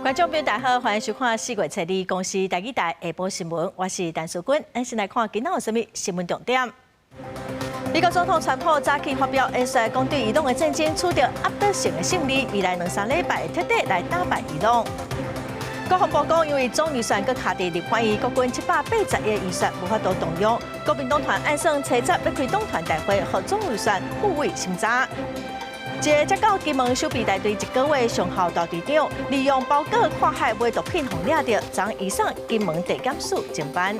观众朋友大家好，欢迎收看4月7日公司台语台下晡新闻，我是陈淑君。咱先来看今仔有甚物新闻重点。美国总统川普早起发表演说，讲对伊朗的战争取得压倒性的胜利，未来2-3礼拜彻底来打败伊朗。国防部讲，因为总预算搁卡伫立法院，国军780亿预算无法度动用，国民党团按算7集要开党团大会，和总预算互为审查。一个接到金门守备大队1个月上校大队长，利用包裹跨海买毒品，互抓到，将移送金门地检署侦办。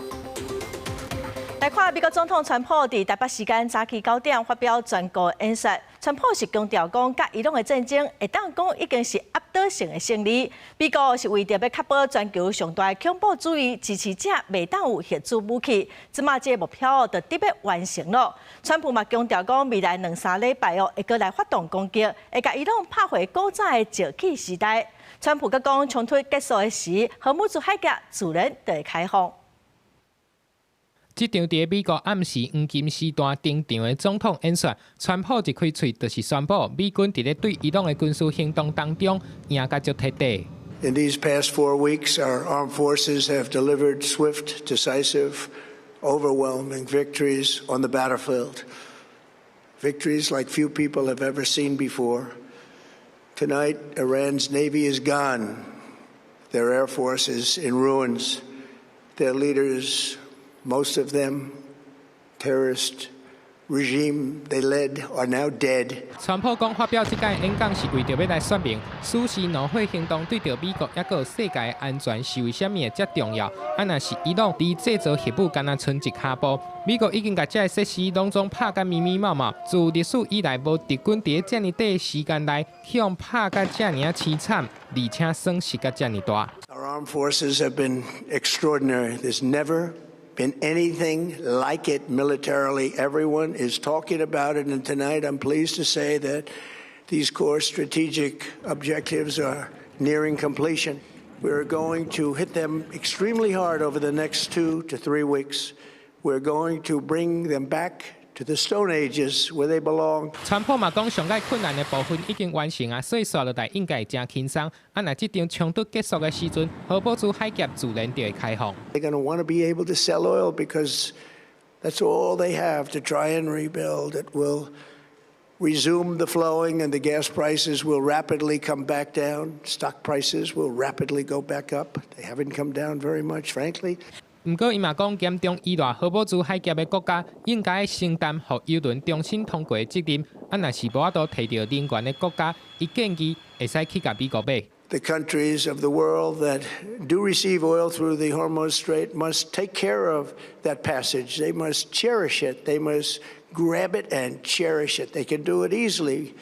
来看美国总统川普伫台北时间早起9点发表全国演说，川普是强调讲，甲伊朗的战争会当讲已经是压倒性的胜利。美国是为着要确保全球上大恐怖主义支持者袂当有核子武器，即马这个目标就得要完成了。川普嘛强调讲，未来2-3礼拜会过来发动攻击，会甲伊朗拍回古早的石器时代。川普佮讲，冲突结束的时，荷姆兹海峡自然就会开放。这场伫美国暗时黄金时段登场的总统演说，川普一开嘴就是宣布，美军伫咧对伊朗的军事行动当中赢甲足彻底。In these past 4 weeks, our armed forces have delivered swift, decisive, overwhelming victories on the battlefield. Victories like few people have ever seen before. Tonight, Iran's navy is gone. Their air force is in ruins. Their leaders, most of them terrorist regime they led, are now dead. 川普讲发表这届演讲是为着要来说明，苏西怒火行动对着美国也个世界的安全是为虾米遮重要？若是伊朗离制造核武敢若剩一卡步，美国已经甲这个设施拢总拍甲密密麻麻，自历史以来无敌军伫遮尔短的时间内，向拍甲遮尔凄惨，而且损失甲遮尔大。Our armed forces have been extraordinary. There's never been anything like it militarily. Everyone is talking about it, and tonight I'm pleased to say that these core strategic objectives are nearing completion. We're going to hit them extremely hard over the next 2 to 3 weeks. We're going to bring them back to the Stone Ages where they belong. 川普嘛讲，上界困难的部分已经完成啊，所以刷落来应该会真轻松。若这场冲突结束的时阵，荷伯兹海峡自然就会开放。They're going to want to be able to sell oil because that's all they have to try and rebuild. It will resume the flowing, and the gas prices will rapidly come back down. Stock prices will rapidly go back up. They haven't come down very much, frankly. 不过，伊嘛讲严重依赖荷伯兹海峡的国家，应该承担互油轮重新通过的责任。若是无法度摕到能源的国家，伊建议会使去甲美国买。The countries of the world that do receive oil through the Hormuz Strait must take care of that passage. They must cherish it. They must grab it and cherish it. They can do it easily.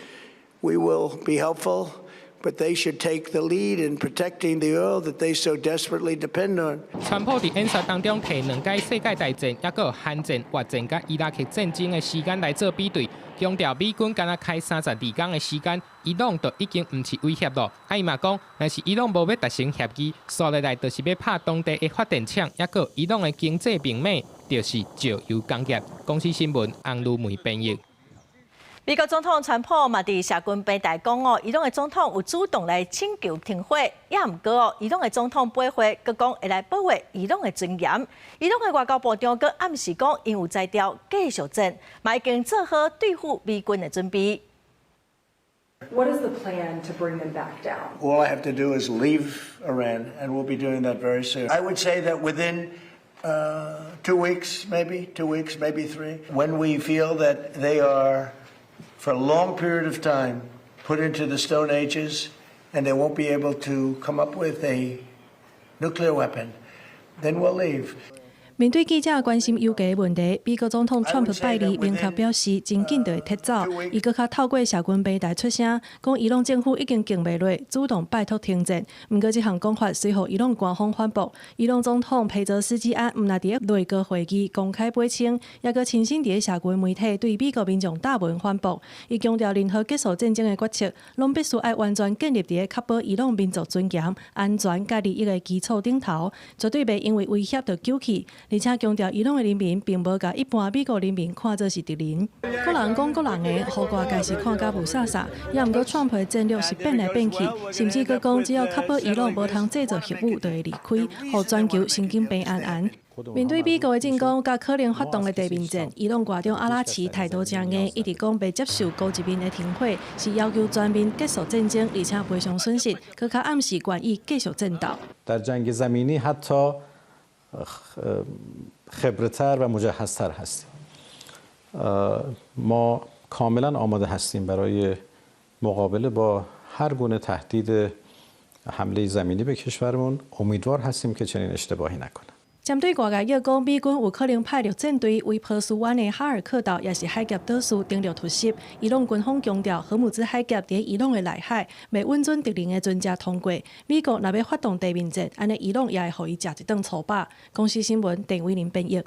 We will be helpful, but they should take the lead in protecting the oil that they so desperately depend on. 川普伫演说当中摕2届世界大战，也个韩战、越战甲伊拉克战争的时间来做比对，强调美军敢若开32天的时间，伊朗就已经唔是威胁咯。伊嘛讲，若是伊朗无要达成协议，刷落来就是要拍当地的发电厂，也个伊朗的经济平面就是石油工业。公司新闻洪如梅编译。美国总统川普嘛伫社群平台讲哦，伊朗的总统有主动来请求停火，也毋过哦，伊朗的总统背后佮讲会来保卫伊朗的尊严。伊朗的外交部长佮暗示讲，因有在调继续战，嘛已经做好对付美军的准备。What is the plan to bring them back down? All I have to do is leave Iran, and we'll be doing that very soon. I would say that within 2 weeks, maybe 3, when we feel that they are, for a long period of time, put into the Stone Ages, and they won't be able to come up with a nuclear weapon, then we'll leave. 面对记者关心油价的问题，美国总统川普拜二明确表示，真紧就会撤走。伊搁较透过社群平台出声，讲伊朗政府已经经袂落，主动拜托停战。毋过这项讲法随后伊朗官方反驳，伊朗总统佩泽斯基安毋但伫内阁会议公开澄清，也搁亲身伫社群媒体对美国民众大文反驳。伊强调，任何结束战争的决策，拢必须要完全建立伫确保伊朗民族尊严、安全甲利益的基础顶头，绝对袂因为威胁就救去。而且强调伊朗的人民并无甲一般美国人民看作是敌人。各人讲各人的，好歌家是看甲无啥啥，也毋过川普的战略是变来变去，甚至佫讲只要确保伊朗无通制造核武，就会离开，互全球神经病安安。面对美国的进攻，甲可能发动的地面战，伊朗外长阿拉奇态度强硬，一直讲袂接受高级面的停火，是要求全面结束战争，而且赔偿损失，佮较暗示愿意继续战斗。در جنگ زمینی حتی خبرتر و مجهزتر هستیم. ما کاملا آماده هستیم برای مقابله با هر گونه تهدید حمله زمینی به کشورمون. امیدوار هستیم که چنین اشتباهی نکنه. 针对外界约讲，美军有可能派入舰队为波斯湾的哈尔克岛，也是海峡岛屿登陆突袭。伊朗军方强调，荷姆兹海峡伫伊朗的内海，未允准敌人的船只通过。美国若要发动地面战，安尼伊朗也会互伊食一顿粗饱。公司新闻郑伟玲编译。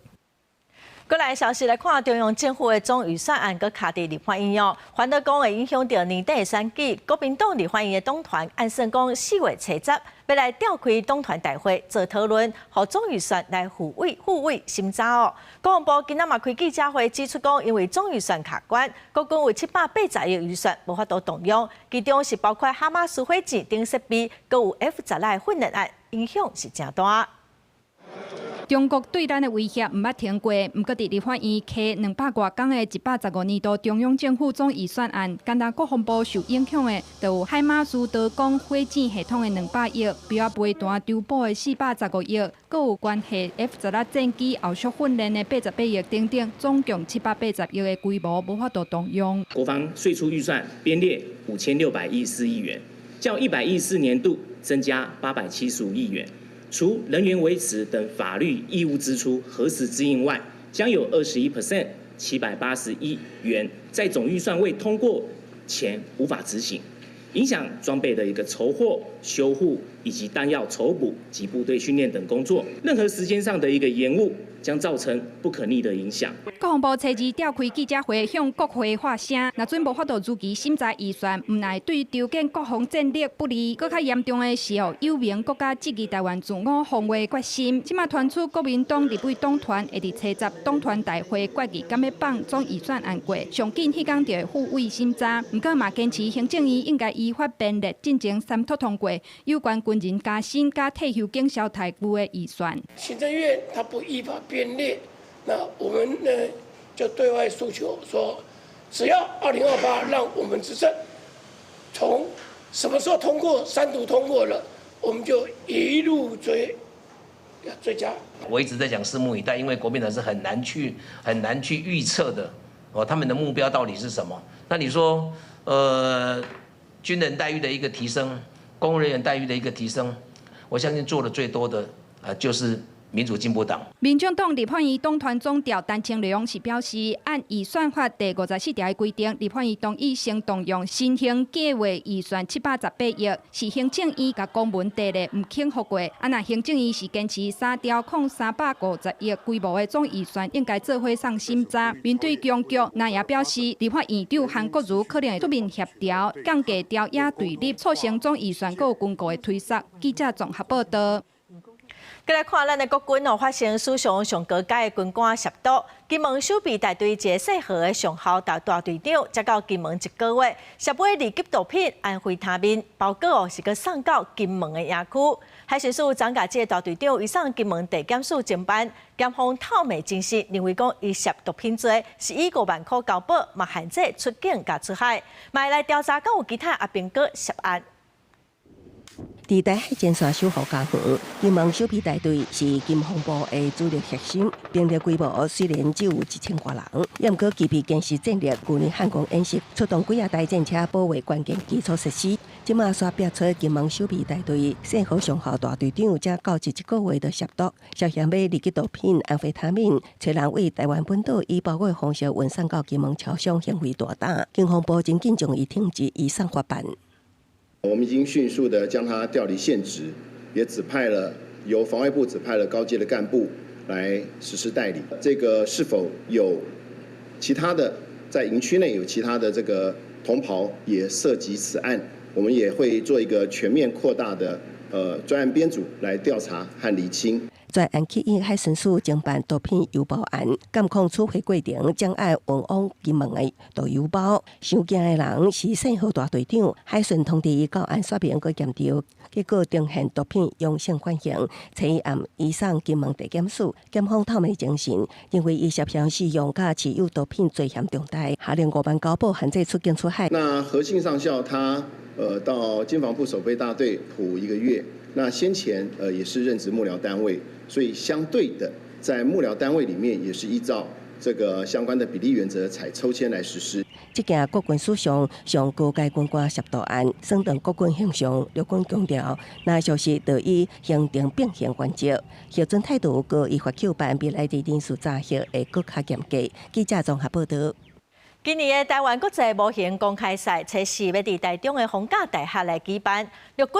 过来消息来看，中央政府的总预算案搁卡伫立法院哦，反倒讲会影响到年底的选举。国民党立法院的党团按算讲4月初10要来召开党团大会做讨论，互总预算来互委审查哦。国防部今仔嘛开记者会指出讲，因为总预算卡关，国军有780亿预算无法度动用，其中是包括哈马斯火箭等设备，搁有 F-16训练案，影响是真大。中国对咱的威胁毋捌停过，毋过伫立法院开200多天的115年度中央政府总预算案，干那国防部受影响的，就有海马斯德攻火箭系统的200亿，标飞弹丢补的415亿，搁有关系 F-16战机后续训练的88亿等等，总共780亿的规模无法度动用。国防税出预算编列5614亿元，较114年度增加875亿元。除人员维持等法律义务支出核实支应外，将有21% 780亿元在总预算未通过前无法执行，影响装备的一个筹获、修护以及弹药筹补及部队训练等工作。任何时间上的一个延误，将造成不可逆的影响。国防部初二召开记者会，向国会发声，若准无法度如期审查预算，毋乃对条件国防战略不利。更较严重的是有名国家支持台湾自我防卫决心。即马传出国民党立委党团会伫初10党团大会决议，敢要放总预算案过，上紧迄天就会复委审查。毋过嘛坚持行政院应该依法编列进行三读通过有关军人加薪加退休警消台务的预算。行政院他不依法编列。那我们呢就对外诉求说，只要2028让我们执政，从什么时候通过3读通过了，我们就一路追加。我一直在讲拭目以待，因为国民党是很难去预测的哦，他们的目标到底是什么？那你说军人待遇的一个提升，公务人员待遇的一个提升，我相信做的最多的就是民主进步党。民众党立法院党团总调陈清良是表示，按预算法第54条的规定，立法院同意先动用新兴计划预算718亿，是行政院甲公文提的，唔肯复过。那行政院是坚持3条控350亿规模的总预算应该做伙送审查。面对僵局，那也表示立法院长韩国瑜可能会出面协调，降低朝野对立，促成总预算更有巩固的推测。记者综合报道。再来看咱的国军发生史上上高阶的军官涉毒，金门守备大队一个细号的上校大队长，接到金门1个月，涉买2级毒品安非他命，包裹是个送到金门的野区。海巡署张家界大队长移送金门地检署侦办，检方透明证实，认为讲伊涉毒品罪，是以5万块交保，嘛限制出境加出海，嘛来调查，敢有其他阿兵哥涉案。伫台海前线守护家园，金门守备大队是金防部的主力核心，兵力规模虽然只有1000多人，也毋过具备坚实战略。去年汉光演习出动几台战车保卫关键基础设施。即马刷标出金门守备大队幸好上校大队长才到1个月的涉毒，涉嫌买2级毒品安非他命，找人为台湾本岛以包裹的方式运送到金门超商，行为大胆。警方部真紧将伊停职，移送法办。我们已经迅速的将他调离现职，也由防卫部指派了高阶的干部来实施代理。这个是否有其他的在营区内有其他的这个同袍也涉及此案，我们也会做一个全面扩大的专案编组来调查和厘清。专案起因海巡署侦办毒品邮包案，监控处罚过程将爱运往金门的毒邮包。受惊的人是信号大队长，海巡通知伊到案说明佮检调，结果呈现毒品阳性反应，采案移送金门地检署。检方透明精神，因为伊涉嫌使用甲持有毒品罪嫌重大，下令5万高保限制出境出海。那何姓上校他到经防部守备大队普1个月，那先前也是任职幕僚单位，所以相对的在幕僚单位里面也是依照这个相关的比例原则采抽签来实施。这件国军史上上高阶军官涉毒案，升等国军形象，陆军强调，那就是对伊行政并行原则，核准态度和依法扣办未来的人事查核会更加严格。记者综合报道。今年的台湾国际模型公开赛，初4要伫台中的逢甲大学来举办。陆军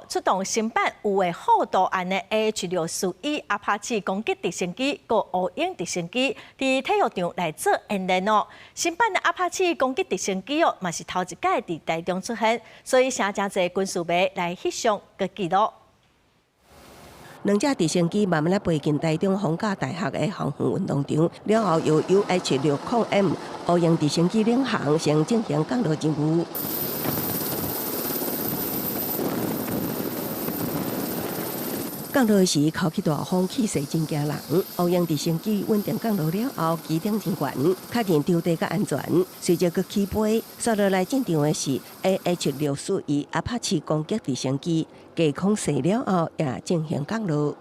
出动新版有的护导案的 AH-641阿帕奇攻击直升机，和乌鹰直升机，伫体育场来做演练哦。新版的阿帕奇攻击直升机哦，嘛是头一届伫台中出现，所以请真侪军事迷来翕相佮记录。2架直升机慢慢飞进台中逢甲大学的航空运动场，了后由 UH-60M 乌鹰直升机领航，先进行降落任务。降落时，口气大风，气势真惊人。乌鹰直升机稳定降落了后，机顶真悬，确认着地较安全。随着佮起飞，刷落来进场的是 AH-641阿帕奇攻击直升机，架空射了后也进行降落。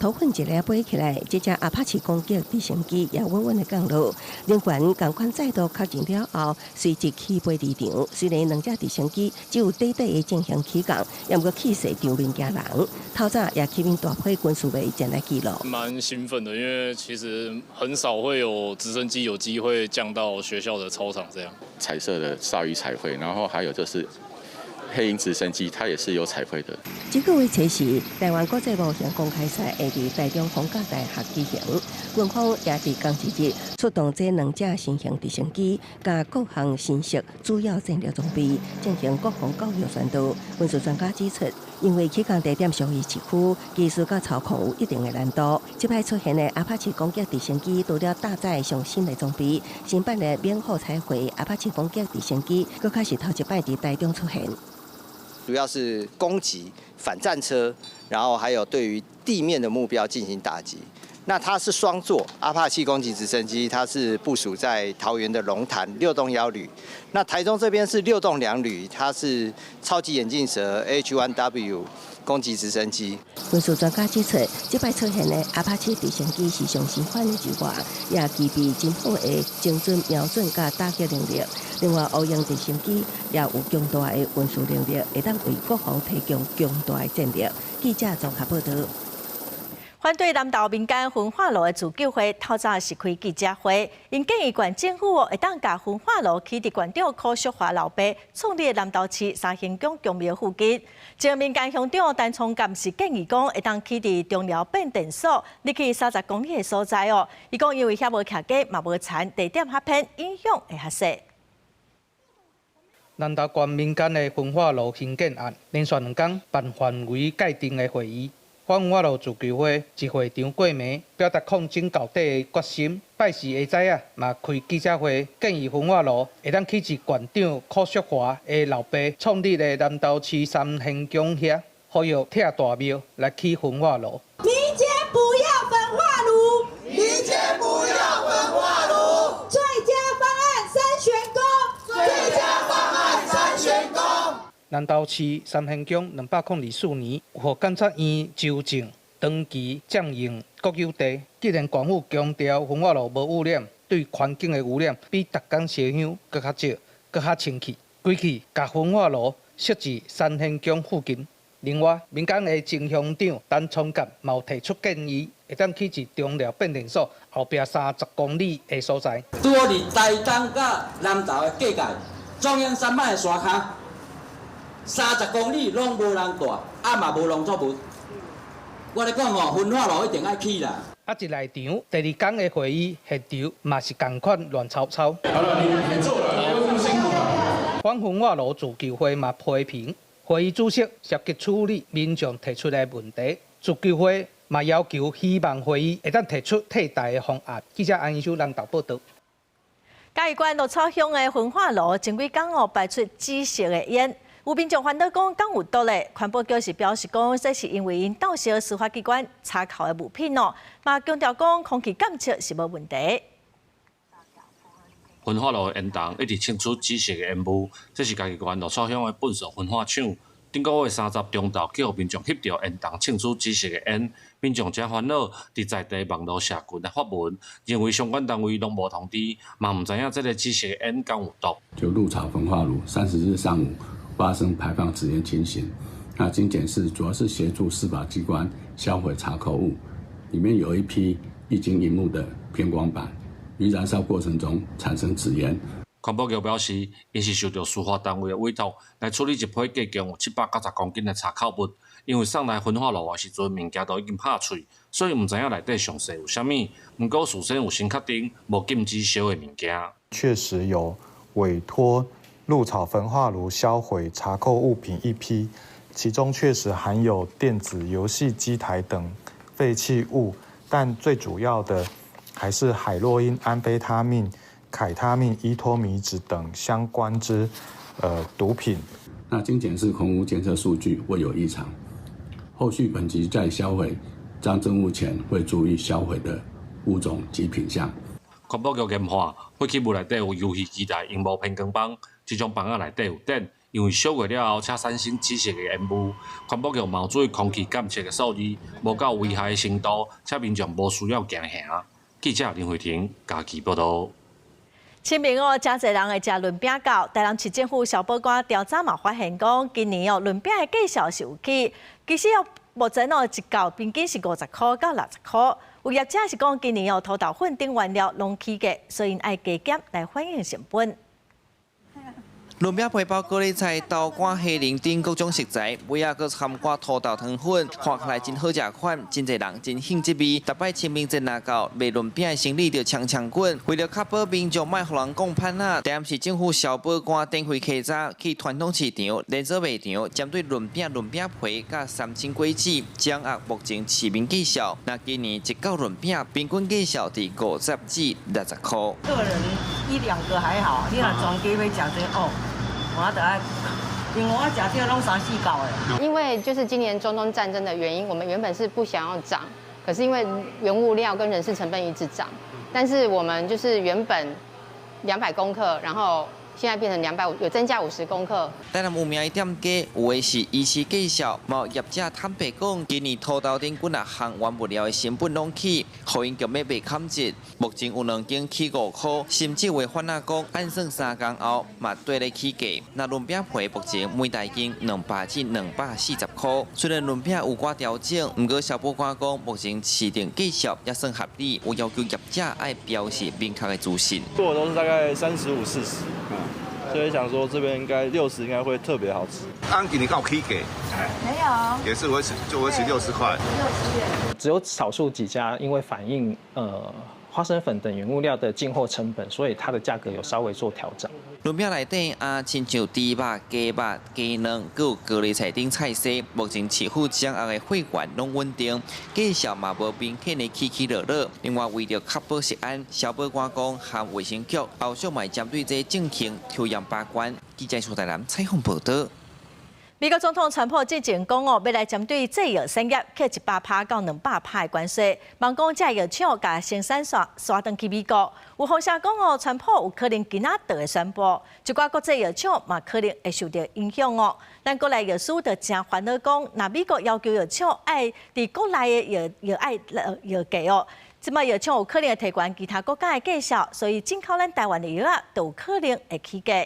头份一粒飞起来，这架阿帕奇攻击直升机也稳稳的降落。人员共款再度确认了后，随即起飞离场。虽然2架直升机只有短的进行起降，也毋过气势场面惊人。透早也起面大批军事迷前来记录。蛮兴奋的，因为其实很少会有直升机有机会降到学校的操场这样。彩色的鲨鱼彩绘，然后还有就是黑鹰直升机，它也是有彩绘的。这个月初4，台湾国际模型公开赛会伫台中逢甲大学举行。军方也伫同一日出动这2架新型直升机，甲各项新式主要战略装备进行国防教育宣导。军事专家指出，因为起降地点属于市区，技术甲操控有一定的难度。这摆出现的阿帕奇攻击直升机，除了搭载上新的装备，新版的免后彩绘阿帕奇攻击直升机，佫开始头一摆伫台中出现。主要是攻击反战车，然后还有对于地面的目标进行打击。那它是双座阿帕奇攻击直升机，它是部署在桃园的龙潭6栋1旅。那台中这边是6栋2旅，它是超级眼镜蛇 H-1W 攻击直升机。军事专家指出，这摆出现的阿帕奇直升机是上新款的之外，也具备真好的精准瞄准甲打击能力。另外，乌鹰直升机也有强大的运输能力，会当为国防提供强大的战力。记者综合报道。反对南投民间焚化炉的自救会透早是开记者会，因建议县政府会当甲焚化炉起伫县长柯淑华老爸创立的南投市三星宫公庙附近。这民间乡长陈聪干是建议讲会当起伫中寮变电所，入去30公里的所在哦。伊讲因为遐无徛架嘛无田，地点较偏，影响会较细。南投县民间的焚化炉兴建案，连续2天办范围界定的会议。反化炉自救会一会场过暝，表达抗争到底的决心。拜四下早嘛开记者会，建议焚化炉会当起自县长柯淑华的老爸创立的南投市三星宫遐，呼吁拆大庙来起焚化炉。民间不要焚化炉，民间不要焚化炉。最佳方案3选公，最佳方案3选公。南投市三星宫204年获检察院纠正长期占用国有地，既然县府强调焚化炉无污染，对环境的污染比逐工烧香搁较少、搁较清气。规气甲焚化炉设置三星宫附近。另外，民间的前乡长陈聪甲嘛有提出建议，会当起至中寮变电所后壁30公里的所在。拄好伫台东甲南投的界界，中央山脉的山骹。30公里拢无人大，嘛无农作物。我咧讲吼，焚化炉一定爱起啦。一内场第2天的会议现场嘛是同款乱吵吵。好了，你做了，你又这么辛苦了。反分化炉自救会嘛批评会议主席涉及处理民众提出的问题，自救会嘛要求希望会议会当提出替代的方案。记者安义修南投报道。嘉义县鹿草乡的焚化炉前几天排出紫色的烟，有民众烦恼讲敢有毒咧。环保局是表示讲，这是因为因盗烧司法机关查扣的物品哦，嘛强调讲空气监测是无问题。焚化炉烟筒一直清出紫色的烟雾，这是嘉义县鹿草乡的本所焚化厂。顶个月30中昼，去互民众翕到烟筒清出紫色的烟，民众真烦恼，伫在地网络社群来发文，认为相关单位拢无通知，嘛唔知影这个紫色的烟敢有毒。就鹿草焚化炉30日上午发生排放纸烟情形，那经检视，主要是协助司法机关销毁查扣物，里面有一批液晶萤幕的偏光板，于燃烧过程中产生纸烟。环保局表示，因是受到司法单位的委托来处理一批计共有790公斤的查扣物，因为送来焚化炉的时阵，物件都已经拍碎，所以唔知影内底详细有啥物。不过事先有先确定无禁止烧的物件。确实有委托鹿草焚化炉销毁查扣物品一批，其中确实含有电子游戏机台等废弃物，但最主要的还是海洛因、安非他命、凯他命、依托米酯等相关之毒品。那经检视空污监测数据未有异常，后续本局在销毁赃证物前会注意销毁的物种及品项。环保局研判，废弃物内底有游戏机台、荧幕偏光板，这种板仔内底有碘，因为烧过了后，且产生紫色的烟雾。环保局嘛有注意空气监测的数字，无到危害的程度，且民众无需要惊吓。记者林慧婷家己报道。清明真侪人会食润饼糕，台南市政府小报官调查嘛发现讲，今年润饼的价销是有起，其实目前一嚿平均是50块到60块。有业者是讲，今年土豆粉等原料拢起价，所以爱加减来反映成本。润饼皮包高丽菜、豆干、虾仁等各种食材，尾仔佮掺挂土豆糖粉，看起来真好食款，真侪人真兴这味。逐摆清明节若到，卖润饼的生意就呛呛滚。为了确保民众莫互人讲歹仔，台南市政府小报官展开稽查，去传统市场、连锁卖场，针对润饼皮佮三星果子掌握目前市面价销。那今年一嚿润饼平均价销伫50至60块。个人1-2个还好，你若全家要食这哦。我得爱，因为我食这拢3-4嚿的。因为就是今年中东战争的原因，我们原本是不想要涨，可是因为原物料跟人事成本一直涨，但是我们就是原本200公克，然后现在变成250，有增加50公克。台南有名的店家，有的是医师介绍，某业者坦白讲，今年土豆等几项原物料的成本拢起，互因强要卖砍折。目前有2间起5块，甚至为反仔讲，按算3天后嘛对咧起价。那润饼皮目前每大斤200至240块。虽然润饼有寡调整，不过小报官讲，目前市场价销也算合理，有要求业者爱标示明确的资讯。做的都是大概35-40。所以想说这边应该60应该会特别好吃。今年刚好起价，没有，也是维持60块。60元。只有少数几家因为反映花生粉等原物料的进货成本，所以它的价格有稍微做调整。润饼内底亲像猪肉、鸡肉、鸡卵，佮有高丽菜等菜色，目前市府掌握的货源拢稳定，价销嘛无明显的起落落。另外，为了确保食安，小报官讲和卫生局后续嘛针对这政情抽验把关。记者苏台南采访报道。美国总统川普之前讲要来针对制药产业扣100%到200%的关税，望讲这药厂甲生产线刷转去美国。有风声讲川普有可能今仔就会宣布，一寡国际药厂嘛可能会受到影响哦。咱国内药师就真烦恼讲，那美国要求药厂爱伫国内的药价哦，即卖药厂有可能会提悬其他国家的价销，所以进口咱台湾的药啊，都有可能会起价。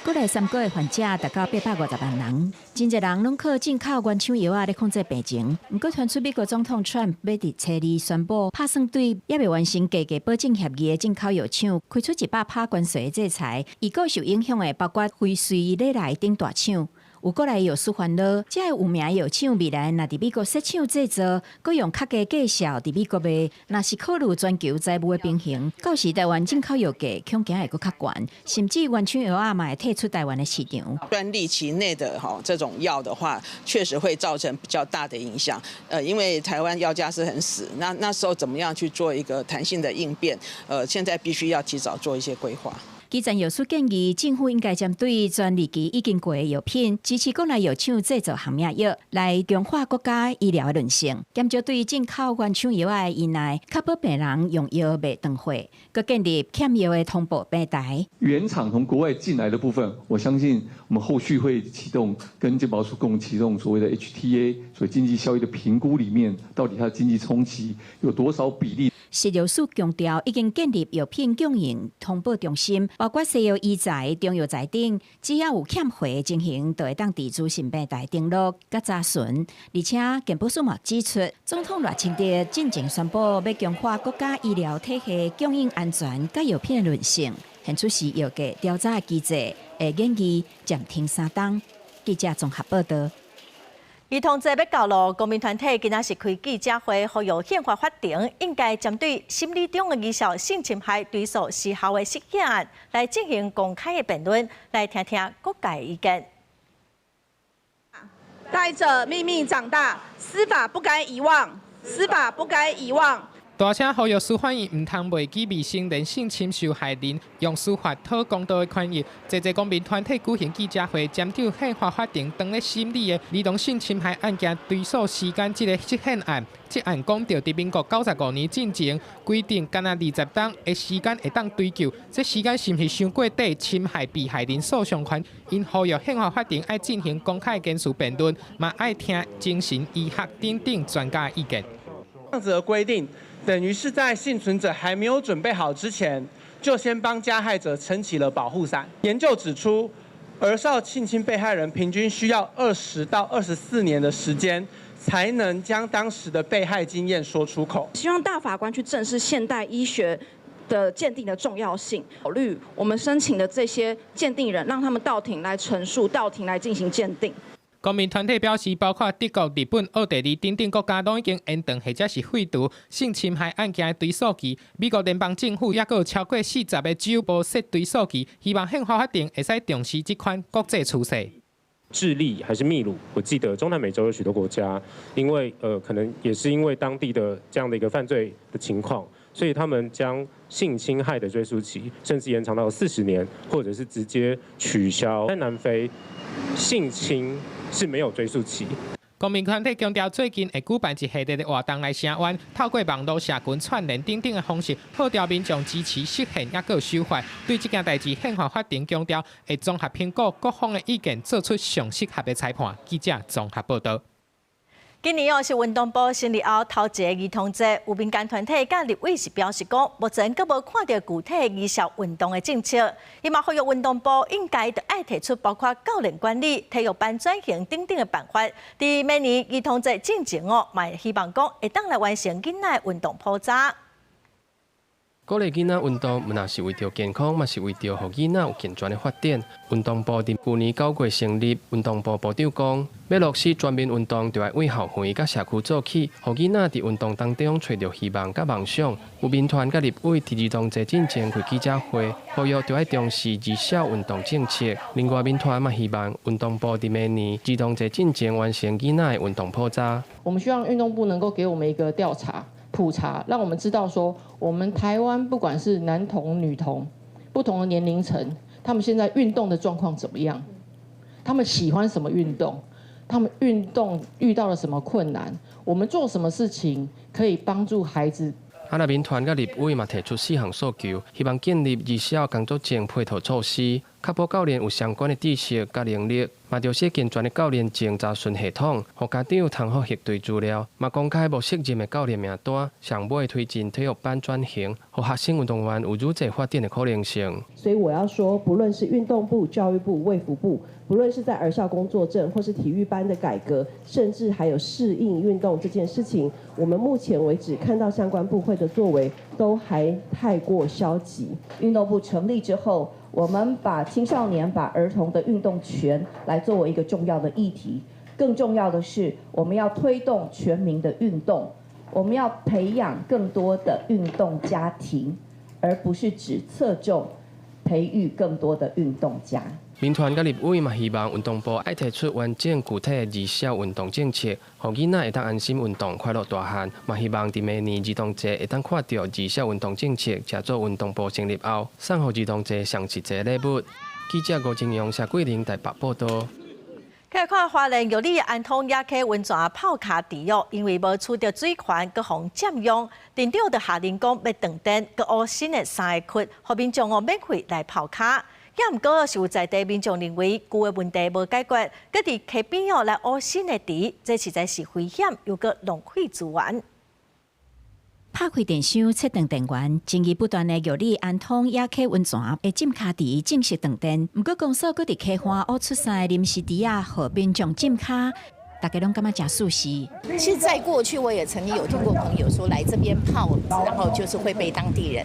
国内3个月患者达到850万人，真侪人拢靠进口原厂药来控制病情。不过传出美国总统 Trump 要伫初2宣布，拍算对也未完成价格保证协议的进口药厂开出100%关税的制裁。已个受影响的包括辉瑞、礼来等大厂。有过来药师烦恼，这有名药厂未来若伫美国设厂制造，佮用较低价销伫美国卖，若是考虑全球财务的平衡，到时台湾进口药价恐惊会佫较悬，甚至原厂药啊嘛会退出台湾的市场。专利期内的这种药的话，确实会造成比较大的影响。因为台湾药价是很死，那时候怎么样去做一个弹性的应变？现在必须要提早做一些规划。基层药师建议，政府应该针对专利期已经过的药品，支持国内药厂制造行业药，来强化国家医疗的韧性，减少对进口原厂药的依赖，确保病人用药袂断货。佮建立欠药的通报平台。原厂从国外进来的部分，我相信我们后续会启动跟健保署共启动所谓的 HTA， 所以经济效益的评估里面，到底它的经济冲击有多少比例？食药署强调，已经建立药品供应通报中心，包括西药医材、中药材等，只要有欠货的情形，就会当伫资讯平台登录甲查询。而且健保署嘛指出，总统赖清德进前宣布要强化国家医疗体系供应安全甲药品的韧性，现出是药价调查机制，会建议暂停3档。记者综合报道。儿童节要到咯，公民团体今仔是开记者会，呼吁宪法法庭应该针对心理中的儿少性侵害追诉时效的事件案来进行公开的辩论，来听听各界意见。带着秘密长大，司法不该遗忘，司法不该遗忘。大声呼吁司法院唔通袂记未成年性侵受害人用司法讨公道的权益。这公民团体举行记者会，检讨宪法法庭当咧审理的儿童性侵害案件追诉时间这个释宪案。这案讲到伫民国95年进前规定，干那20档的时间会当追究，这时间是毋是伤过短，侵害被害人诉讼权？因呼吁宪法法庭爱进行公开检视辩论，嘛爱听精神医学等专家的意见。这样子的规定，等于是在幸存者还没有准备好之前，就先帮加害者撑起了保护伞。研究指出，儿少性侵被害人平均需要20到24年的时间，才能将当时的被害经验说出口。希望大法官去正视现代医学的鉴定的重要性，考虑我们申请的这些鉴定人，让他们到庭来陈述，到庭来进行鉴定。公民团体表示，包括德国、日本、奥地利等国家都已经延长或者是废除性侵害案件的追诉期。美国联邦政府也有超过40个州无设追诉期，希望宪法法庭会使重视这款国际趋势。智利还是秘鲁，我记得中南美洲有许多国家，因为可能也是因为当地的这样的一个犯罪的情况，所以他们将性侵害的追诉期甚至延长到40年，或者是直接取消。在南非，性侵是没有追诉期。公民团体强调，最近会举办一系列的活动来声援，透过网络社群串联等的方式，号召民众支持释宪，也有守法。对这件代志，宪法法庭强调会综合评估各方的意见，做出上适合的裁判。记者综合报道。今年是运动部成立后头一个儿童节，有民间团体甲立委是表示讲，目前阁无看到具体儿少运动的政策。伊嘛呼吁运动部应该着爱提出包括教练管理、体育班转型等的办法。伫每年儿童节进前嘛会希望讲会当来完成囡仔运动普查。鼓励囡仔运动，唔那是为着健康，嘛是为着让囡仔有健全的发展。运动部伫去年9月成立，运动部部长讲，要落实全面运动，就要为校园甲社区做起，让囡仔伫运动当中找到希望甲梦想。有民团甲立委伫儿童节进前开记者会，呼吁就要重视儿少运动政策。另外，民团嘛希望运动部伫明年儿童节进前完成囡仔的运动普查。我们希望运动部能够给我们一个调查。普查，让我们知道说，我们台湾不管是男童、女童，不同的年龄层，他们现在运动的状况怎么样？他们喜欢什么运动？他们运动遇到了什么困难？我们做什么事情可以帮助孩子？那民团甲立委嘛提出4项诉求，希望建立儿少工作证配套措施，确保教练有相关的知识甲能力，嘛着设健全的教练证查询系统，让家长通好核对资料，嘛公开无适任的教练名单，上尾推进体育班转型，让学生运动员有愈济发展的可能性。所以我要说，不论是运动部、教育部、卫福部，不论是在儿少工作证或是体育班的改革，甚至还有适应运动这件事情，我们目前为止看到相关部会的作为都还太过消极。运动部成立之后，我们把青少年、把儿童的运动权来作为一个重要的议题。更重要的是，我们要推动全民的运动，我们要培养更多的运动家庭，而不是只侧重培育更多的运动家。民团甲立委嘛希望运动部爱提出完整具体的儿少运动政策，让囡仔会当安心运动、快乐大汉。嘛希望伫明年儿童节会当看到儿少运动政策，加做运动部成立后，送予儿童节上一节礼物。记者吴金阳、谢桂玲台北报道。来看花莲玉里安通野溪温泉泡卡地狱，因为无取得水权，佮防占用，店长就下令讲要断电，佮挖新的3个窟，互民众免费来泡卡。也毋过是有在地民众认为旧的问题无解决，佮伫溪边来挖新的池，这实在是危险又佮浪费资源。拍开电箱，切断电源，争议不断的玉里安通野溪温泉的浸卡池正式断电。不过公所搁伫溪畔挖出3个临时池啊，互民众浸卡。大家拢感觉真舒适。其实，在过去我也曾经有听过朋友说来这边泡，然后就是会被当地人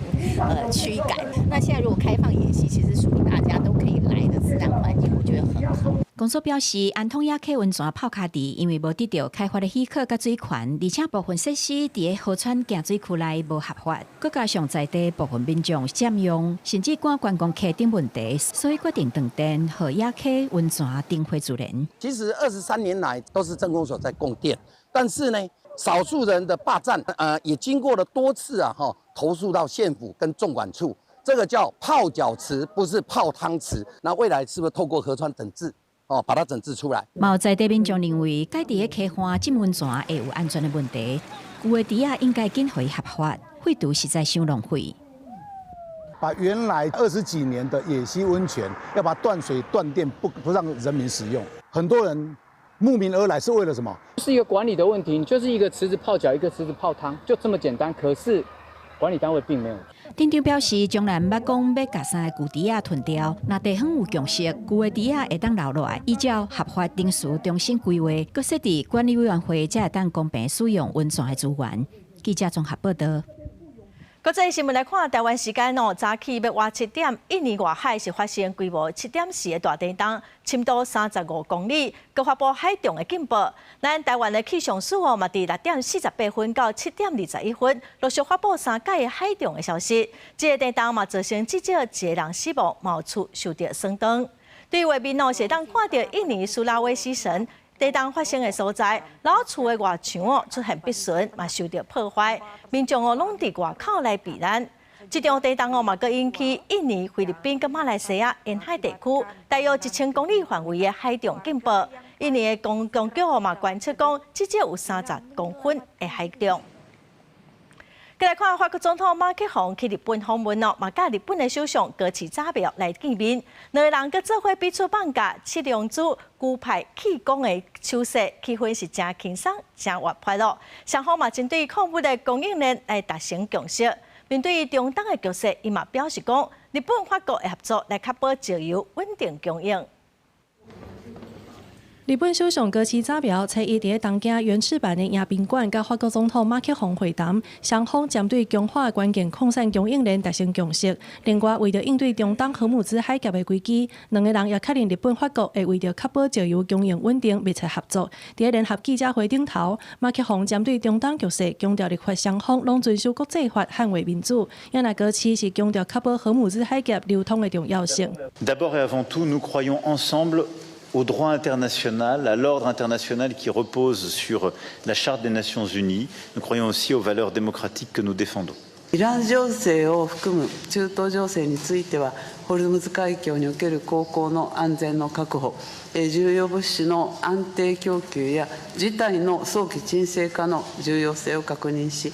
驱赶。那现在如果开放野溪，其实属于大家都可以来的自然环境，我觉得很好。公所表示，安通野溪温泉泡卡池因为无得到开发的许可甲水权，而且部分设施伫个河川净水区内无合法，佮加上在地部分民众占用，甚至观光客等问题，所以决定断电，和野溪温泉灯火自燃。其实23年来都是镇公所在供电，但是呢，少数人的霸占，也经过了多次投诉到县府跟纵管处，这个叫泡脚池，不是泡汤池。那未来是不是透过河川整治？把它整治出来。有在地民众认为，该地的溪畔浸温泉会有安全的问题，旧的池啊应该紧回合法，废除实在伤浪费。把原来20几年的野溪温泉，要把它断水断电，不让人民使用。很多人慕名而来是为了什么？是一个管理的问题，就是一个池子泡脚，一个池子泡汤，就这么简单。可是管理单位并没有。店长表示，将来毋捌讲要甲3个旧池啊囤掉，若地方有共识，旧的池啊会当留落来，依照合法定数重新规划，搁设置管理委员会，才会当公平使用温泉的资源。记者综合报道。国际新闻来看，台湾时间早起要挖7点，印尼外海是发生规模7.4的大地震，深度35公里，佮发布海中的警报。咱台湾的气象署嘛，伫6点48分到7点21分，陆续发布3届的海中的消息。这个地震嘛，造成至少1个人死亡，冒出受到损伤。对外面是当看到印尼苏拉威西省地震发生的所在，老厝的外墙出现壁损，嘛受到破坏，民众拢伫外口来避难。这场地震嘛，佮引起印尼、菲律宾佮马来西亚沿海地区大约1000公里范围的海中警报。印尼的公局嘛观测讲，至少有30公分的海中。再来看法国总统马克宏去日本访问嘛甲日本的首相高市早苗来见面，两个人佮做伙比出放假7两组牛排气功的手势，气氛是真轻松、真活泼咯。双方嘛针对矿物的供应链来达成共识。面对中东的局势，伊嘛表示讲，日本、法国的合作来确保石油稳定供应。日本首相高市早苗在伊伫东京原赤坂的迎宾馆，甲法国总统马克宏会谈，双方针对强化关键矿产供应链达成共识。另外，为着应对中东荷姆兹海峡的危机，两个人也确认日本、法国会为着确保石油供应稳定，密切合作。伫联合记者会顶头，马克宏针对中东局势，强调日法双方拢遵守国际法，捍卫民主。也那高市是强调确保荷姆兹海峡流通的重要性。D'abord et avant tout, nous croyons ensemble au droit international, à l'ordre international qui repose sur la Charte des Nations Unies. Nous croyons aussi aux valeurs démocratiques que nous défendons. イラン情勢を含む中東情勢については、ホルムズ海峡における航行の安全の確保、重要物資の安定供給や事態の早期沈静化の重要性を確認し。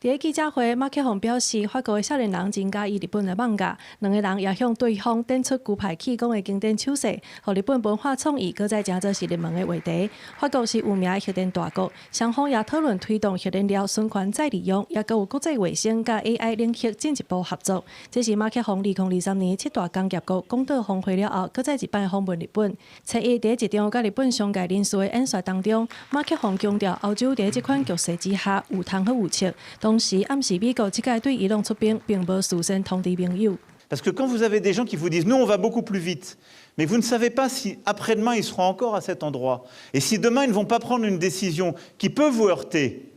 伫记者会，马克宏表示，法国的少年人真介意日本的放假，两个人也向对方点出牛排气功的经典手势，互日本文化创意，搁再真做是热门的话题。法国是有名的核电大国，双方也讨论推动核燃料循环再利用，也搁有国际卫星甲 AI 领域进一步合作。这是马克宏2023年7大工业国广岛峰会了后，搁再一摆访问日本。初一伫一场甲日本上届人士的演说当中，马克宏强调，欧洲伫这款局势之下有通好有切。同时暗示美国即届对伊朗出兵，并无事先通知盟友。Parce que quand vous avez des gens qui vous disent « nous, on va beaucoup plus vite », mais vous ne savez pas si après-demain, ils seront encore à cet endroit. Et si demain, ils ne vont pas prendre une décision qui peut vous heurter,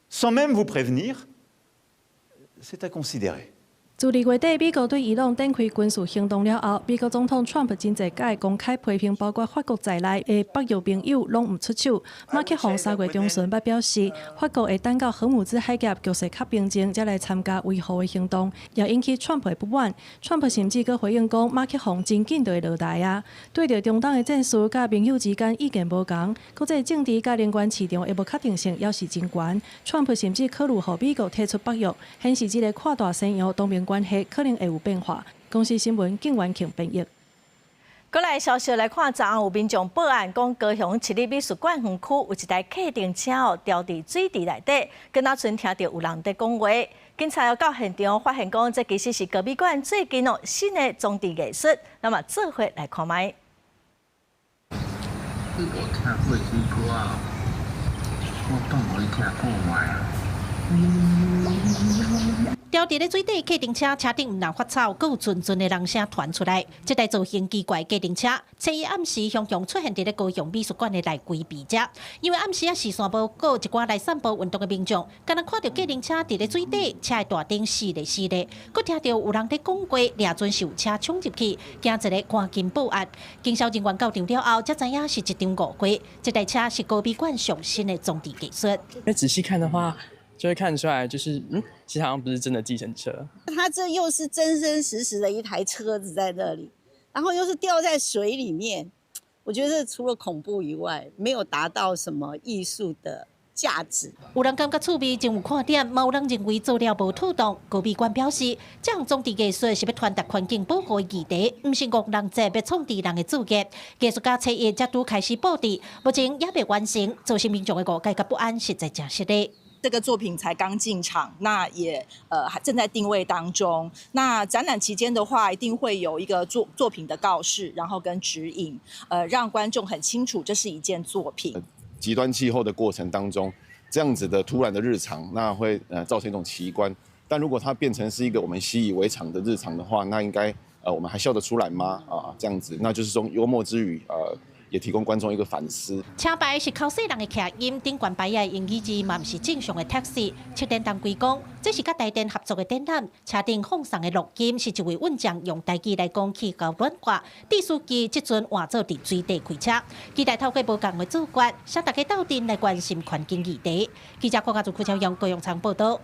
sans même vous prévenir, c'est à considérer. 自2月底，美国对伊朗展开军事行动了后，美国总统 Trump 真侪届公开批评，包括法国在内的北约盟友拢唔出手。马克宏3月中旬捌表示，法国会等到荷姆兹海峡局势较平静，才来参加维护的行动，也引起 Trump 的不满。Trump 甚至佮回应讲，马克宏真紧就会落台啊。对着中东的战事，甲盟友之间意见无同，国际政治甲能源市场的无确定性也是真悬。Trump 甚至考虑予美国退出北约，显示这个跨大西洋东面关系可能会有变化。公司新闻景元庆编译。过来消息来看，昨暗有民众报案，讲高雄市立美术馆园区有一台客丁车掉伫水池内底，跟那阵听到有人在讲话。警察要到现场发现，讲这其实是高美馆最近新的装置艺术。那么做伙来看卖。你无听过这歌啊？我当互你听看卖啊。掉伫咧水底客丁车车顶毋但发臭，阁有阵阵的人声传出来。这台造型奇怪客丁车，初一暗时常常出现伫咧高雄美术馆的内规避者，因为暗时视线无，阁有一寡来散步运动的民众，敢若看到客丁车伫咧水底，车的大顶湿咧湿咧，阁听到有人咧讲话，掠准是有车冲入去，惊一个赶紧报案。警消人员到场了后，才知影是一场误会，这台车是高美馆上新的装置艺术。那仔细看的话，就会看出来，就是其实好像不是真的计程车。它这又是真真实实的一台车子在那里，然后又是掉在水里面，我觉得除了恐怖以外，没有达到什么艺术的价值。有人感觉趣味，真有看点，嘛有人认为做了无妥当。高美馆表示，这项装置艺术是要传达环境保护的议题，不是恶人者要创治人的主业。艺术家初一才拄开始布置，目前也未完成，造成民众的误解甲不安，实在真实的。这个作品才刚进场，那也还正在定位当中。那展览期间的话，一定会有一个作品的告示，然后跟指引，让观众很清楚这是一件作品。极端气候的过程当中，这样子的突然的日常，那会造成一种奇观。但如果它变成是一个我们习以为常的日常的话，那应该我们还笑得出来吗？这样子，那就是从幽默之余也提供观众一个反思。车牌是靠细人的客音，顶冠牌的英语字嘛，不是正常的 taxi。车电单规讲，这是甲台电合作的展览。车顶放送的录音是一位运将用台语来讲气高软化。地司机即阵换做伫水底开车，期待透过无共的主角，使大家斗阵来关心环境议题。记者郭家祖、邱朝阳、高永昌报道。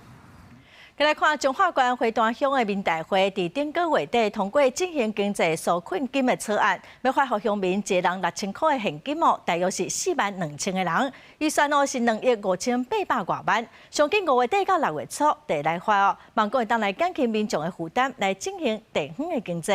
再来看中华关花旦乡的民代会，伫顶个月底通过进行经济纾困金的草案，要发予乡民一人6000块的现金大约是42000个人，预算是2亿5800多万。上紧5月底到6月初，得来发望讲会当来减轻民众的负担，来进行地方的经济。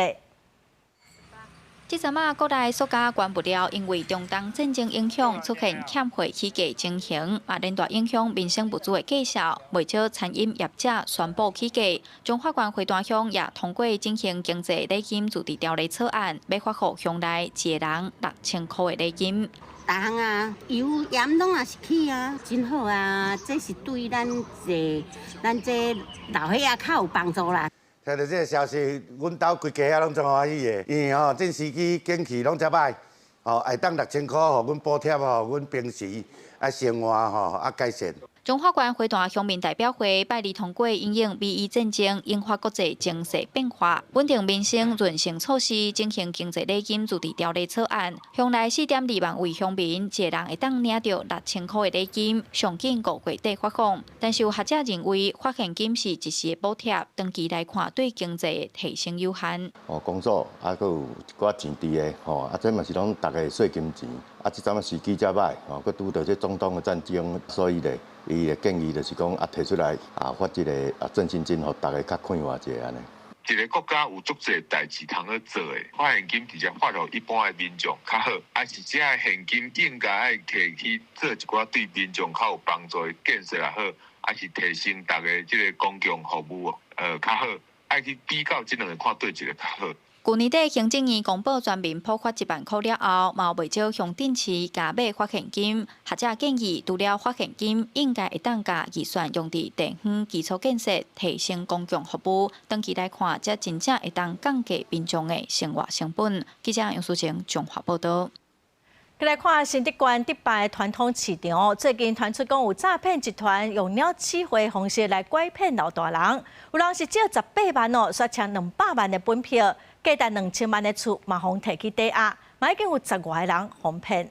即阵啊，国内塑胶原物料因为中东战争影响，出现欠货起价情形，也连带影响民生物资的介绍。未少餐饮业者宣布起价。中华关花旦乡也通过进行经济礼金自治条例草案，要发予乡内一个人6000块的礼金。逐项啊，油盐拢也是起啊，真好啊！这是对咱这老岁仔较有帮助啦。听到这个消息，阮兜规家啊拢真欢喜的，因为这时机景气拢真歹，会当6000块，互阮补贴，互阮平时生活改善。中华关花旦乡民代表会拜二通过因应美伊战争引发国际情势变化，稳定民生润性措施进行经济礼金自治条例草案，乡内4.2万位乡民一个人会当领到6000块的礼金，上紧5月底发放。但是有学者认为，发现金是一时的补贴，长期来看对经济的提升有限。工作还佫有一寡钱币的，这嘛是拢大家税金钱，即阵时机才歹，佫拄到这中东的战争，所以咧。伊的建议就是讲提出来发一个振兴金，互大家较快活者安尼。一个国家有足侪代志通去做的，发现金直接发予一般的民众较好，还是这现金应该爱摕去做一寡对民众较有帮助的建设也好，还是提升大家这个公共服务较好，爱去比较这两个看对一个较好。去年底，行政院公布全民普发1万块了后，嘛有不少乡镇市加码发现金。学者建议，除了发现金，应该会当甲预算用伫地方基础建设，提升公共服务。长期来看，才真正会当降低民众的生活成本。记者杨淑晴综合报道。再来看新竹县迪拜传统市场，最近传出讲有诈骗集团用鸟试会方式来拐骗老大人，有人是借18万哦，刷抢200万的本票，价值2000万的厝嘛，互摕去抵押，嘛已经有10外个人被骗。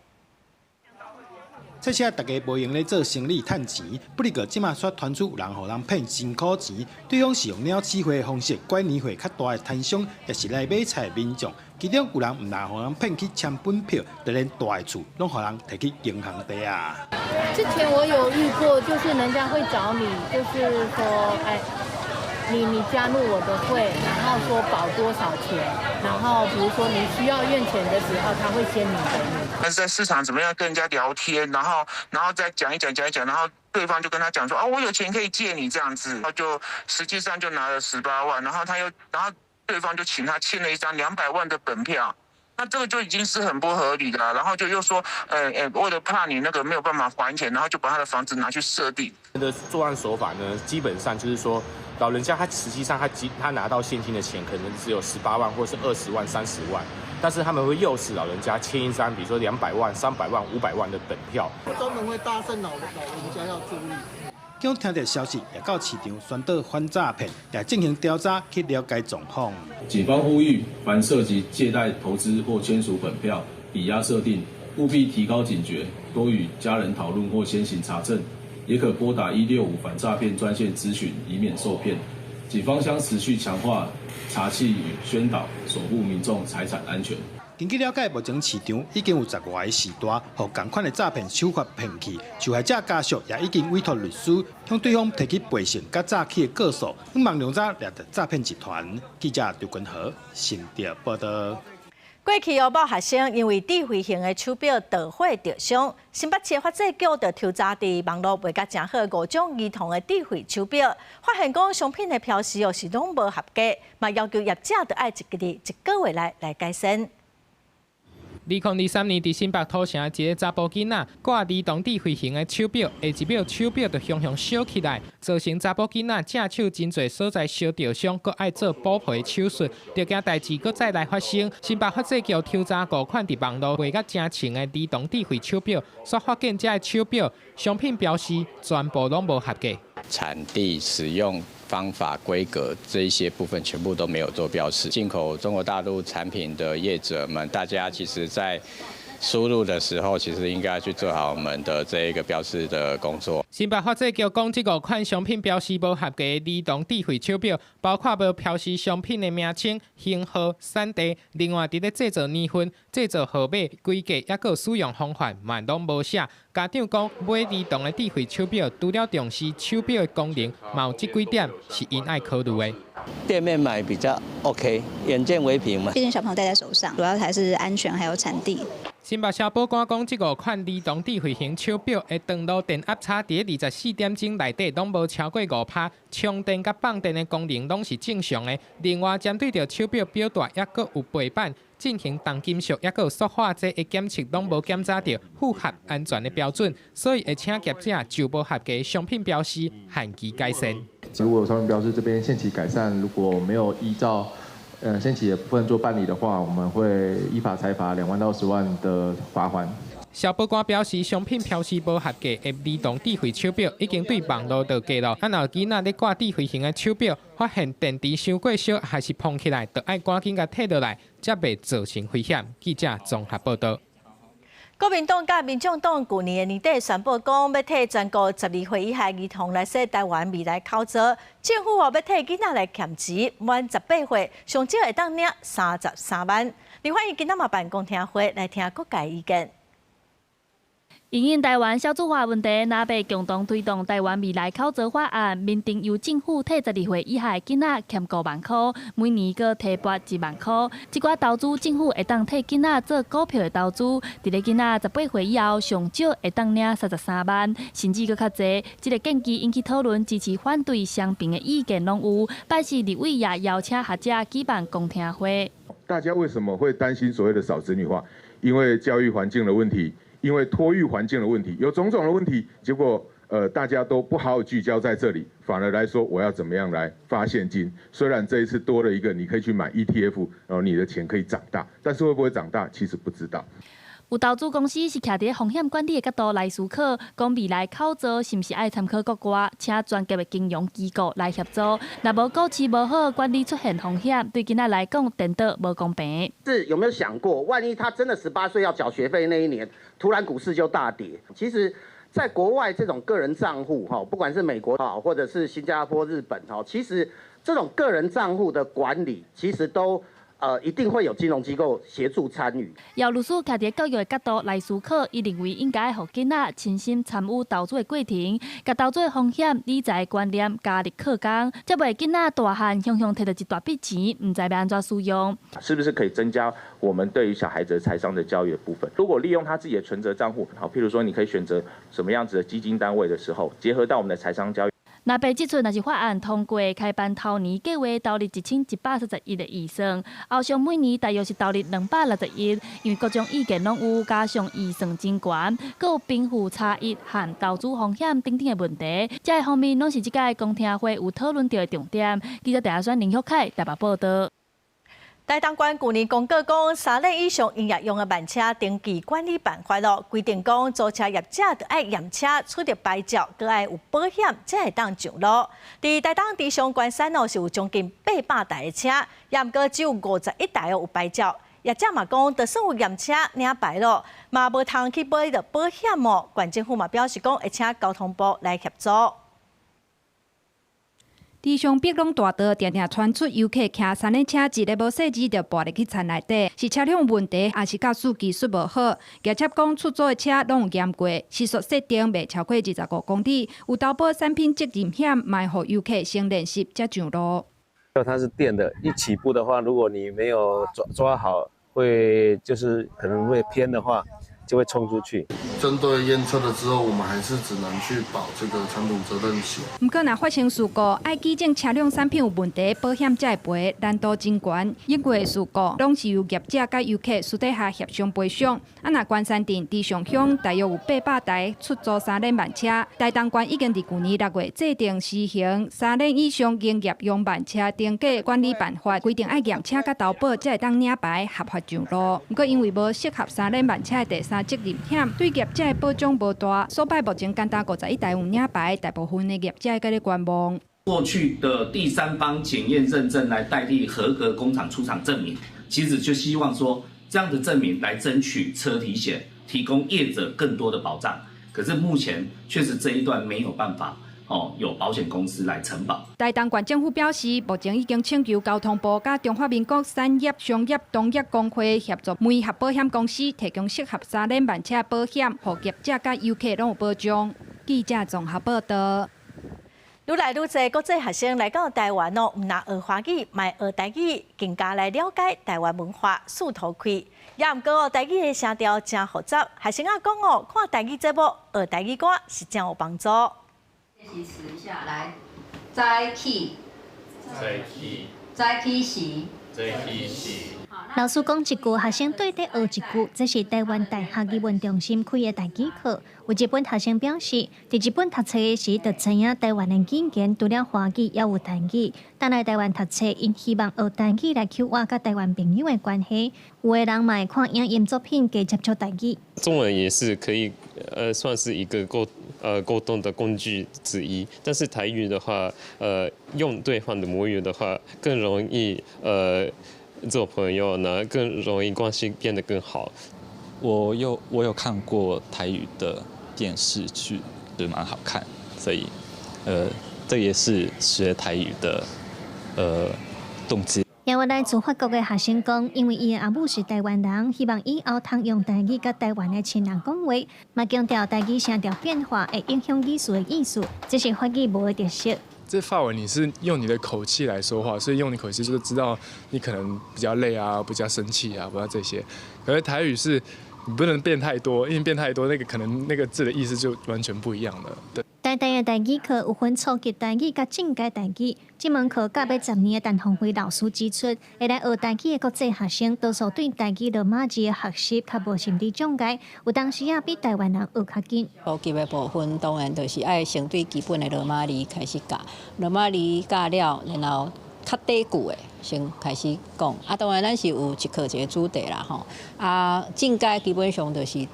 这些大家无用咧做生意趁钱，不过即马却传出有人互人骗真苦钱，对方是用鸟试会的方式拐年岁较大的摊商，也是来买菜的民众。其中有人唔但互人骗去签本票，就连大的厝拢互人摕去银行抵押。之前我有遇过，就是人家会找你，就是说，哎。你加入我的会，然后说保多少钱，然后比如说你需要用钱的时候，他会先领给你。但是在市场怎么样跟人家聊天，然后再讲一讲，然后对方就跟他讲说，我有钱可以借你这样子，然后就实际上就拿了18万，然后对方就请他签了一张200万的本票。那这个就已经是很不合理的了，然后就又说，为了怕你那个没有办法还钱，然后就把他的房子拿去设定。的作案手法呢，基本上就是说，老人家他实际上他拿到现金的钱可能只有18万或是20万、30万，但是他们会诱使老人家签一张，比如说200万、300万、500万的本票。专门会搭讪老人家要注意。经听到消息，也到市场宣导反诈骗，也进行调查去了解状况。警方呼吁，凡涉及借贷、投资或签署本票、抵押设定，务必提高警觉，多与家人讨论或先行查证，也可拨打165反诈骗专线咨询，以免受骗。警方将持续强化查缉与宣导，守护民众财产安全。根据了解，目前市场已经有10外个时段，互同款的诈骗手法骗去。受害者家属也已经委托律师向对方提起赔偿甲诈欺的个数，希望两查掠到诈骗集团。记者刘君和新竹报道。过去某学生因为智慧型的手表盗火受伤，新北市法制局就抽查伫网络卖甲真好5种儿童的智慧手表，发现讲商品的标示是拢无合格，嘛要求业者就要1个月来改善。2023年，伫新北土城一个查甫囡仔挂儿童智慧型的手表，下一秒手表就熊烧起来，造成查甫囡仔正手真侪所在烧着伤，搁爱做补赔手术，着惊代志搁再来发生。新北法制局抽查5款伫网络卖甲真穿的儿童智慧手表，所发现这手表商品标示全部拢无合格，产地、使用方法、规格这一些部分全部都没有做标示。进口中国大陆产品的业者们，大家其实在输入的时候，其实应该去做好我们的这一个标示的工作。新北法制局讲，这5款商品标示无合格的儿童智慧手表，包括无标示商品的名称、型号、产地，另外伫咧制造年份、制造号码、规格，也个使用方法，嘛拢无写。家长讲，买儿童的智慧手表，除了重视手表的功能，嘛有这几点是因爱考虑的。店面买比较 OK， 眼见为凭嘛。毕竟小朋友戴在手上，主要还是安全还有产地。新北消保官讲，这5款儿童智慧型手表的登录电压差伫24点钟内底拢无超过5%，充电甲放电的功能拢是正常的。另外，针对着手表表带也佫有背板进行重金属也佫有塑化剂的检测，拢无检查到符合安全的标准，所以会请业者就无合格商品标示限期改善。如果商品标示这边限期改善，如果没有依照限期的部分做办理的话，我们会依法裁罚2万到10万的罚款。消保官表示，商品标示无合格的儿童智慧手表已经对网络就记录。若囡仔咧挂智慧型的手表，发现电池伤过烧还是碰起来，就要赶紧甲摕落来，才袂造成危险。记者综合报道。国民党甲民众党去年的年底宣布讲，要替全国12岁以下儿童来说台湾未来考察。政府要替囡仔来减钱，满18岁上少会当领33万。立法院今仔嘛办公听会来听各界意见。因应台湾少子化问题，若要共同推动台湾未来考察法案，民定由政府替12岁以下囡仔欠5万块，每年阁提拨1万块。这寡投资政府会当替囡仔做股票的投资，伫咧囡仔18岁以后上少会当领33万，甚至阁较侪。这个建议引起讨论，支持反对相平的意见拢有。拜四立委也邀请学者举办公听会。大家为什么会担心所谓的少子女化？因为教育环境的问题，因为托育环境的问题，有种种的问题，结果大家都不好好聚焦在这里，反而来说我要怎么样来发现金。虽然这一次多了一个，你可以去买 ETF， 然后你的钱可以长大，但是会不会长大，其实不知道。有投资公司是徛伫风险管理的角度来思考，讲未来考招是毋是爱参考国外，请专业的金融机构来协助。若无股市无好，管理出现风险，对囡仔来讲，颠倒无公平。是有没有想过，万一他真的18岁要缴学费那一年，突然股市就大跌？其实，在国外这种个人账户不管是美国或者是新加坡、日本其实这种个人账户的管理，其实都。一定会有金融机构协助参与。姚律师徛伫教育的角度来思考，伊认为应该互囡仔亲身参与投资的过程，甲投资的风险、理财观念加入课纲，才袂囡仔大汉向摕到一大笔钱，唔知要安怎使用。是不是可以增加我们对于小孩子的财商的教育的部分？如果利用他自己的存折账户，譬如说你可以选择什么样子的基金单位的时候，结合到我们的财商教育。若被即阵若是法案通过，开办头年计划投入1140亿的预算，后上每年大约是投入260亿，因为各种意见拢有，加上预算真悬，阁有贫富差异和投资风险等等的问题，这方面拢是即届公听会有讨论到的重点。记者台选林旭凯台北报道。台东县去年公告讲，3年以上营业用的慢车登记管理办法咯，规定讲租车业者着爱验车、取得牌照，佮爱有保险，才会当上路。伫台东伫上关山是有将近800台的车，也毋过只有51台有牌照。业者嘛讲，就算有验车领牌咯，嘛无通去买着保险哦。县政府嘛表示讲，会请交通部来协助。地上碧龙大道常常传出游客骑3轮车，一个无细致就跋入去田内底，是车辆问题，还是驾驶技术无好？业者讲出租的车拢有验过，时速设定未超过25公里，有投保产品责任险，卖互游客先练习才上路。它是电的，一起步的话，如果你没有抓好，会就是可能会偏的话，就会冲出去。针对验车了之后，我们还是只能去保这个长途责任险。不过，若发生事故，爱举证车辆产品有问题，保险才会赔，难度真悬。因为事故拢是由业者甲游客私底下协商赔偿。若关山镇地上乡大约有800台出租3轮慢车，台东县已经伫去年6月制定施行3轮以上营业用慢车登记管理办法，规定爱验车甲投保才会当领牌合法上路。不过因为无适合3轮慢车的第三责任险，对业者的保障无大，所摆目前简单51台有领牌，大部分的业者还在观望。过去的第三方检验认证来代替合格工厂出厂证明，其实就希望说这样的证明来争取车体险，提供业者更多的保障。可是目前确实这一段没有办法。有保险公司来承保。台东县政府表示，目前已经请求交通部甲中华民国产业、商业、农业工会协助媒合保险公司提供适合3轮慢车保险，互业者甲游客拢有保障。记者综合报道。愈来愈多国际学生来到台湾毋但学华语，嘛学台语，更加来了解台湾文化，四途开。也毋过台语的声调真复杂，学生讲看台语节目、学台语歌是真有帮助。练习词一下，来，早起，时。老师讲一句，学生对答学一句，这是台湾大学语文中心开的台语课。有一本学生表示，伫日本读册的时，就知影台湾的语言除了华语，也有台语。但来台湾读册，因希望学台语来勾画甲台湾朋友的关系。有的人嘛会看影音作品，加接触台语。中文也是可以，算是一个沟通的工具之一。但是台语的话，用对方的母语的话，更容易做朋友呢，更容易关系变得更好。我有看过台语的电视剧，就蛮好看，所以这也是学台语的动机。也有来自法国的学生讲，因为伊的阿母是台湾人，希望以后通用台语甲台湾的亲人讲话，嘛强调台语声调变化会影响语词的意思，这是法语无的特色。这法文你是用你的口气来说话，所以用你口气就知道你可能比较累啊，比较生气啊，不知道这些。可是台语是你不能变太多，因为变太多那个可能那个字的意思就完全不一样了。台大的台语课有分初级台语甲正阶台语，这门课甲要10年的陈鸿辉老师指出，会来学台语的国际学生，多数对台语罗马字的学习较无心理障碍，有当时比台湾人学较紧。初级的部分当然就是爱先对基本的罗马字开始教，罗马字教了，然后较底句的先开始讲。当然咱是有一课一个主题啦吼。正阶基本上就是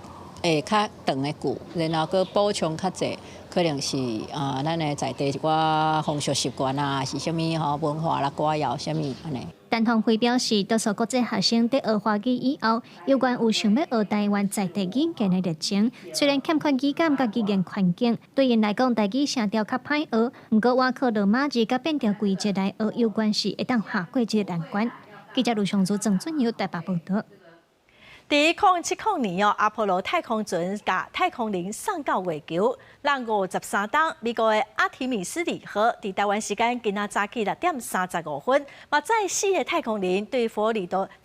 较长的句，然后佮补充较济。可能是咱的在地一寡风俗习惯啊，是啥物文化啦、歌谣啥物安尼。陈鸿辉表示，多数国际学生在学华语以后，有关有想要学台湾在地语言的热情。虽然欠缺语感甲语言环境，对因来讲，台语声调较歹学。不过，外靠罗马字甲变调规则来学有关系，会当下过这个难关。记者卢尚祖、郑准佑台北报道。在2070年阿波罗太空船甲太空人送到月球，让53档美国的阿提米斯2号，在台湾时间今仔早起6点35分，嘛载4个太空人对佛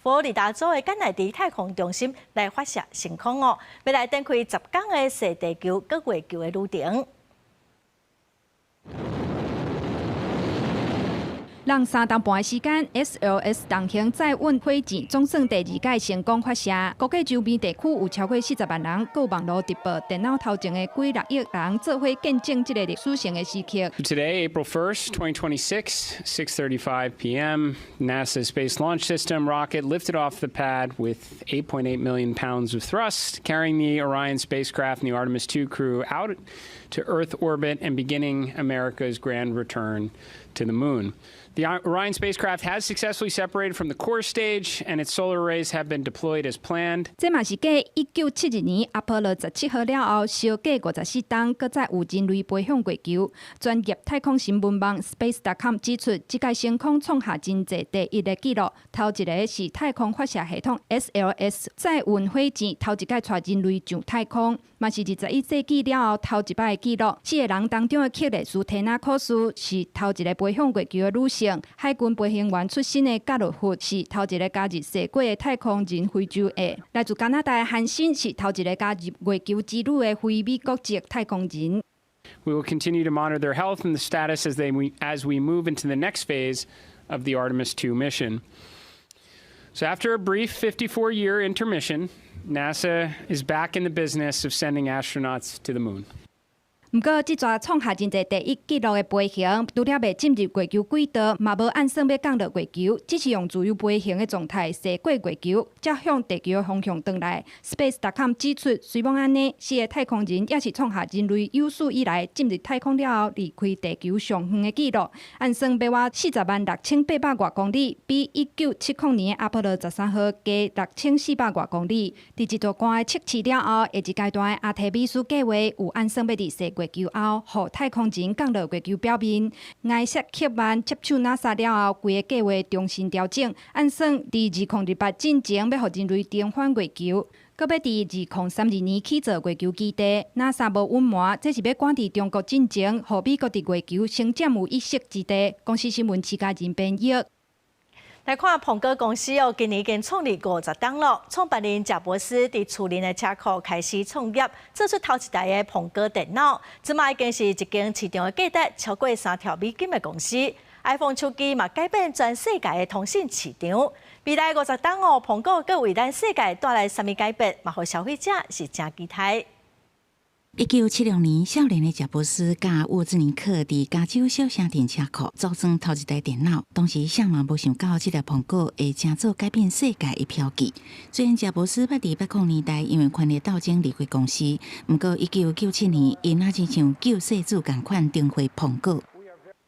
罗里达州的甘乃迪太空中心来发射升空要来展开10天的涉地球搁月球的旅程。让3档半的时间 ，SLS 重型载运火箭总算第2届成功发射。估计周边地区有超过40万人，各网络直播电脑头前的几6亿人做伙见证这个历史性的时刻。Today, April 1st, 2026, 6:35 p.m., NASA's Space Launch System rocket lifted off the pad with 8.8 million pounds of thrust, carrying the Orion spacecraft and the Artemis II crew out to Earth orbit and beginning America's grand return to the moon. The Orion spacecraft has successfully separated from the core stage, and its solar arrays have been deployed as planned. 这嘛是继1972年阿波罗17号了后，相继54档，搁再有人类飞向月球。专业太空新闻网 Space.com 指出，这届升空创下真济第1个纪录。头一个是太空发射系统 SLS 载运火箭头一届带人类上太空，嘛是21世纪了后头一摆的纪录。4个人当中的克里斯提纳科斯是头一个飞向月球的女性。海军飞行员出身的加洛夫是头一个加入射过的太空人非洲的，来自加拿大的汉森是头一个加入月球之旅的非美国籍太空人。We will continue to monitor their health and the status as we move into the next phase of the Artemis II mission. So after a brief 54-year intermission, NASA is back in the business of sending astronauts to the moon. 不过，这座创下真济第1纪录的飞行，除了未进入月球轨道，嘛无按算要降落月球，只是用自由飞行的状态射过月球，再向地球的方向转来。Space.com 指出，虽望安尼，4个太空人也是创下人类有史以来进入太空了后离开地球上远的纪录，按算要挖406800多公里，比1970年阿波罗13号加6400多公里。伫这座关的测试了后，下一阶段的阿提米斯计划有按算要伫射月球后，互太空人降落月球表面。埃塞克曼接手 NASA 了后，规个计划重新调整，按算伫2028进前要互人类重返月球，搁要伫2032年起做月球基地。NASA 无隐瞒，这是要赶伫中国进前，互美国伫月球成占有一席之地。公司新闻持家人编译。来看彭哥公司今年已经创立50档了。创办人贾博士伫厝里的车库开始创业，做出头一台的彭哥电脑，即卖已经是一间市场的价值超过3兆美金的公司。iPhone 手机嘛改变全世界的通讯市场。未来50档彭哥佮为咱世界带来什么改变，嘛互消费者是真期待。1976年，少年的贾伯斯甲沃兹尼克伫加州小城电车库组装头一台电脑。当时谁嘛无想到，这台苹果会真做改变世界的标记。虽然贾伯斯捌伫80年代因为权力斗争离开公司，不过1997年，因也亲像救世主共款重回苹果。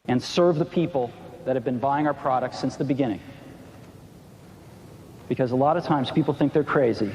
And serve the people that have been buying our products since the beginning. Because a lot of times people think they're crazy,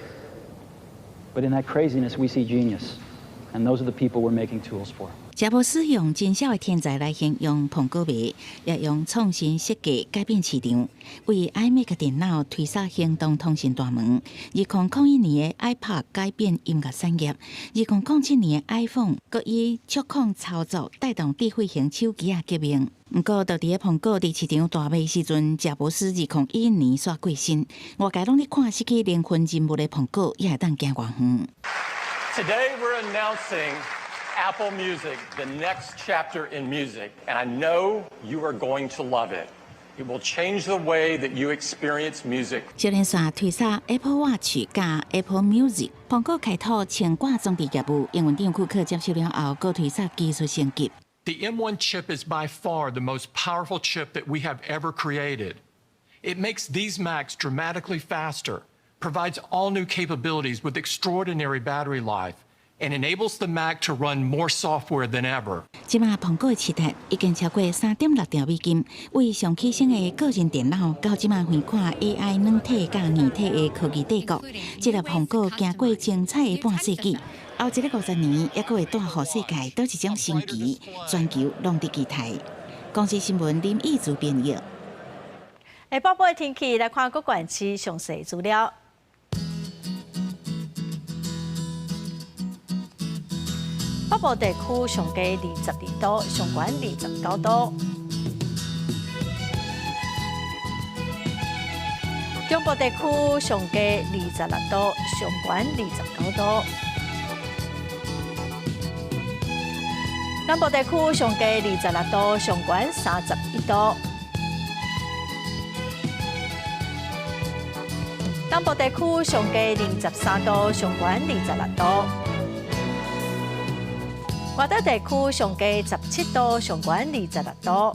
but in that craziness we see genius.And those are the people we're making tools for. 贾伯斯用真小的天才来形容苹果迷，也用创新设计改变市场，为 iMac 电脑推撒行动通讯大门。2001年的 iPad 改变音乐产业，2007年的 iPhone 佮以触控操作带动智慧型手机啊革命。不过，到伫个苹果伫市场大卖时阵，贾伯斯2011年煞过身。外界拢咧看失去灵魂人物的苹果，也会当行偌远。Today we're announcing Apple Music, the next chapter in music, and I know you are going to love it. It will change the way that you experience music. 小连续推出 Apple Watch 加 Apple Music， 苹果开拓牵挂装备业务，营运长库克接受了后，搁推出技术升级。The M1 chip is by far the most powerful chip that we have ever created. It makes these Macs dramatically faster, provides all new capabilities with extraordinary battery life, and enables the Mac to run more software than ever. 即马苹果的市值已经超过3.6兆美金，为上起升的个人电脑到即马横看 AI 软体甲硬体的科技帝国，这个苹果行过精彩的半世纪，后一个50年也会带予世界倒一种新奇，全球拢伫期待。公司新闻林义主编译。下报报的天气来看各县市详细资料。北部地区上低22度，上悬29度；中部地区上低26度，上悬29度；南部地区上低26度，上悬31度；东部地区上低23度，上悬26度。外岛地区上低17度，上悬26度。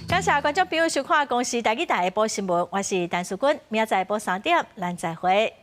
感谢观众朋友收看《公视台语台下晡新闻》，我是陈淑君，明仔载下晡3点，咱再会。